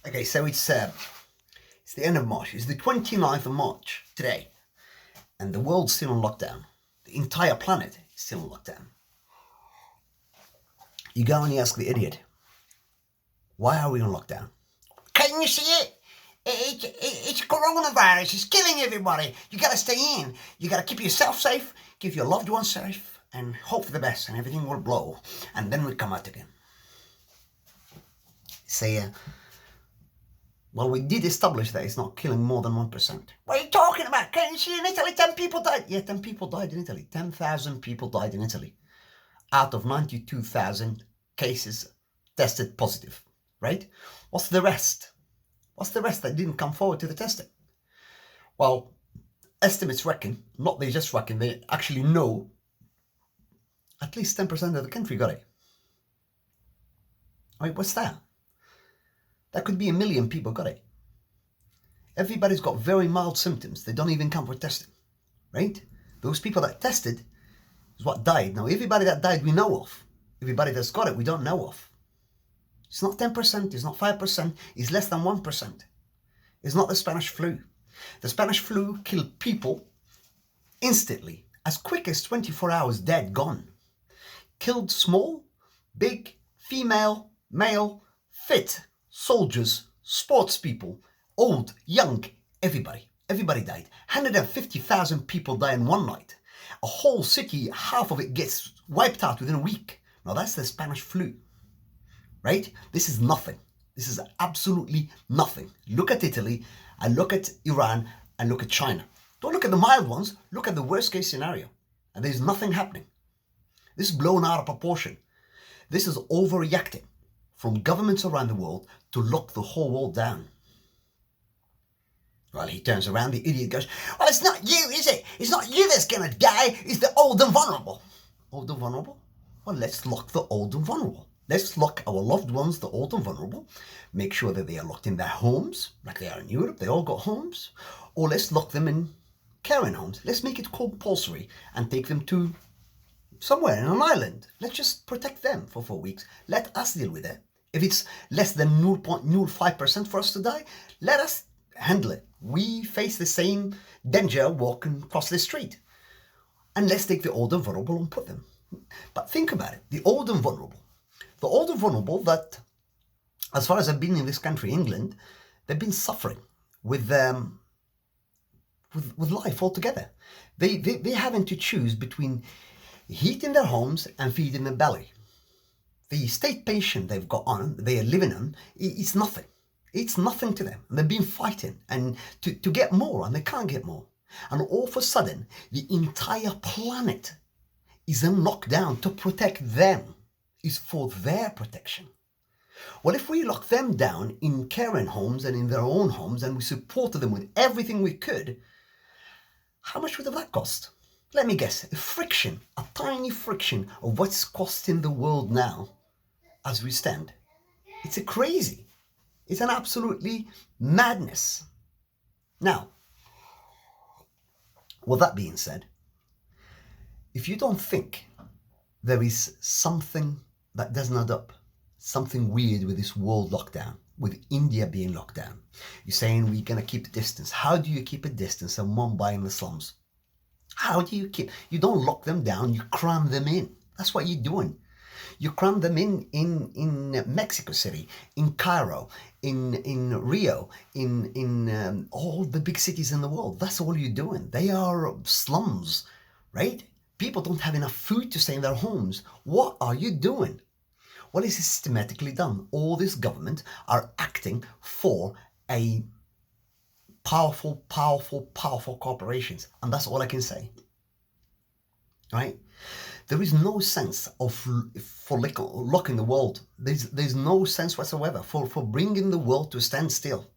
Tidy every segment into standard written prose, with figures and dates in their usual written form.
Okay, so it's the end of March. It's the 29th of March today, and the world's still on lockdown. The entire planet is still on lockdown. You go and you ask the idiot, why are we on lockdown? Can you see it? It's coronavirus. It's killing everybody. You got to stay in. You got to keep yourself safe, keep your loved ones safe, and hope for the best, and everything will blow. And then we come out again. Say, well, we did establish that it's not killing more than 1%. What are you talking about? Can you see in Italy 10 people died? Yeah, 10 people died in Italy. 10,000 people died in Italy. Out of 92,000 cases tested positive, right? What's the rest? What's the rest that didn't come forward to the testing? Well, estimates reckon, not they just reckon, they actually know at least 10% of the country got it. Right, what's that? That could be 1 million people got it. Everybody's got very mild symptoms. They don't even come for testing, right? Those people that tested is what died. Now, everybody that died we know of. Everybody that's got it we don't know of. It's not 10%, it's not 5%, it's less than 1%. It's not the Spanish flu. The Spanish flu killed people instantly, as quick as 24 hours, dead, gone. Killed small, big, female, male, fit, soldiers, sports people, old, young, everybody. Everybody died. 150,000 people die in one night. A whole city, half of it gets wiped out within a week. Now that's the Spanish flu. Right? This is nothing. This is absolutely nothing. Look at Italy, and look at Iran, and look at China. Don't look at the mild ones, look at the worst case scenario. And there's nothing happening. This is blown out of proportion. This is overreacting from governments around the world to lock the whole world down. Well, he turns around, the idiot goes, well, it's not you, is it? It's not you that's gonna die, it's the old and vulnerable. Old and vulnerable? Well, let's lock the old and vulnerable. Let's lock our loved ones, the old and vulnerable, make sure that they are locked in their homes, like they are in Europe, they all got homes, or let's lock them in caring homes. Let's make it compulsory and take them to somewhere in an island. Let's just protect them for 4 weeks. Let us deal with it. If it's less than 0.05% for us to die, let us handle it. We face the same danger walking across the street. And let's take the old and vulnerable and put them. But think about it, the old and vulnerable. The old and vulnerable that, as far as I've been in this country, England, they've been suffering with life altogether. They're having to choose between heating their homes and feeding their belly. The state pension they've got on, they are living on, it's nothing. It's nothing to them. And they've been fighting and to get more, and they can't get more. And all of a sudden, the entire planet is in lockdown to protect them. Is for their protection. Well, if we lock them down in caring homes and in their own homes and we supported them with everything we could, how much would that cost? Let me guess, a tiny friction of what's costing the world now as we stand. It's a crazy. It's an absolutely madness. Now, with that being said, if you don't think there is something that doesn't add up, something weird with this world lockdown, with India being locked down. You're saying we're going to keep a distance. How do you keep a distance from Mumbai in the slums? How do you keep? You don't lock them down, you cram them in. That's what you're doing. You cram them in Mexico City, in Cairo, in Rio, in all the big cities in the world. That's all you're doing. They are slums, right? People don't have enough food to stay in their homes. What are you doing? Well, it's systematically done. All this government are acting for a powerful corporations. And that's all I can say. Right? There is no sense for locking the world. There's no sense whatsoever for bringing the world to a standstill.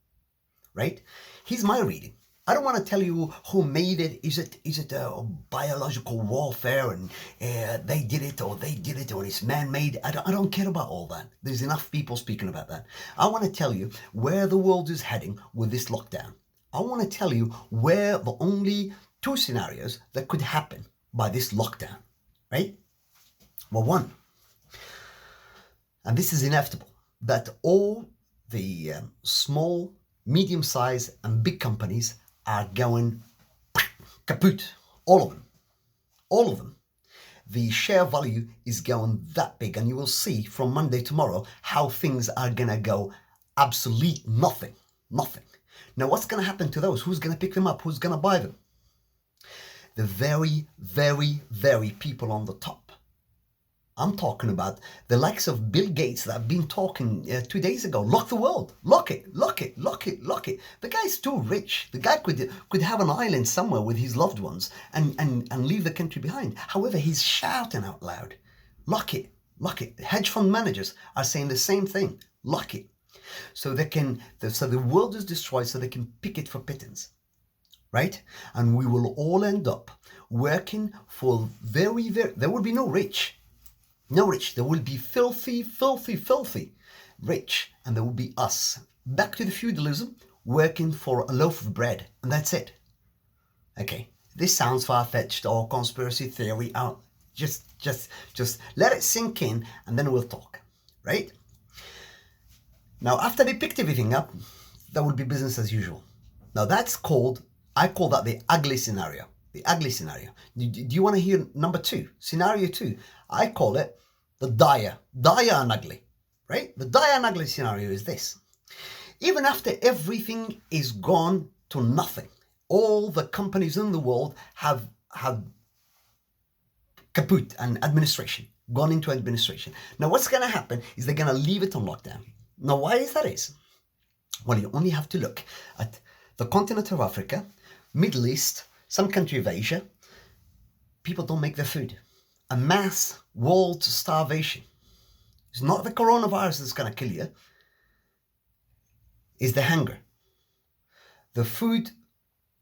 Right? Here's my reading. I don't want to tell you who made it. Is it a biological warfare and they did it or it's man-made? I don't care about all that. There's enough people speaking about that. I want to tell you where the world is heading with this lockdown. I want to tell you where the only two scenarios that could happen by this lockdown, right? Well, one, and this is inevitable, that all the small, medium-sized and big companies are going kaput. All of them. All of them. The share value is going that big, and you will see from Monday tomorrow how things are going to go absolute nothing. Nothing. Now, what's going to happen to those? Who's going to pick them up? Who's going to buy them? The very, very, very people on the top. I'm talking about the likes of Bill Gates that have been talking 2 days ago. Lock the world. Lock it. Lock it. Lock it. Lock it. The guy's too rich. The guy could have an island somewhere with his loved ones and leave the country behind. However, he's shouting out loud. Lock it. Lock it. Hedge fund managers are saying the same thing. Lock it. So the world is destroyed so they can pick it for pittance. Right? And we will all end up working for there will be no rich. No rich. There will be filthy, filthy, filthy rich. And there will be us. Back to the feudalism, working for a loaf of bread. And that's it. Okay. This sounds far-fetched or conspiracy theory. Just let it sink in and then we'll talk. Right? Now, after they picked everything up, that will be business as usual. Now, I call that the ugly scenario. The ugly scenario. Do you want to hear number 2? Scenario 2. I call it the dire and ugly, right? The dire and ugly scenario is this. Even after everything is gone to nothing, all the companies in the world have kaput and administration, gone into administration. Now, what's going to happen is they're going to leave it on lockdown. Now, why is that? Well, you only have to look at the continent of Africa, Middle East, some country of Asia. People don't make their food. A mass world starvation. It's not the coronavirus that's going to kill you. It's the hunger. The food,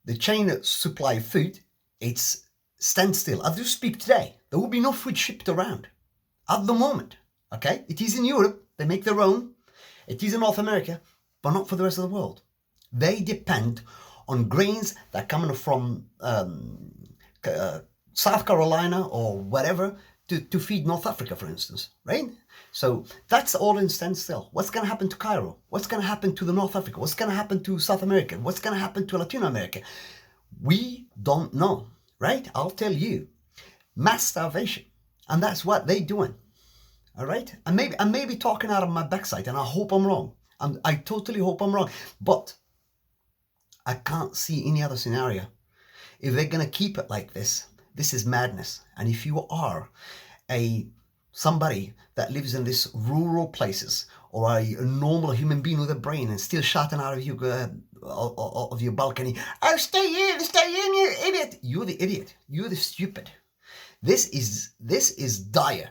the chain of supply of food, it's standstill. As you speak today, there will be no food shipped around at the moment. Okay? It is in Europe. They make their own. It is in North America, but not for the rest of the world. They depend on grains that are coming from South Carolina or whatever to feed North Africa, for instance, right? So that's all in standstill. What's going to happen to Cairo? What's going to happen to the North Africa? What's going to happen to South America? What's going to happen to Latin America? We don't know, right? I'll tell you. Mass starvation. And that's what they're doing. All right? I may be talking out of my backside, and I hope I'm wrong. I totally hope I'm wrong. But I can't see any other scenario. If they're going to keep it like this, this is madness. And if you are somebody that lives in these rural places, or a normal human being with a brain and still shouting out of your balcony, "Oh, stay in, you idiot!" You're the idiot. You're the stupid. This is dire.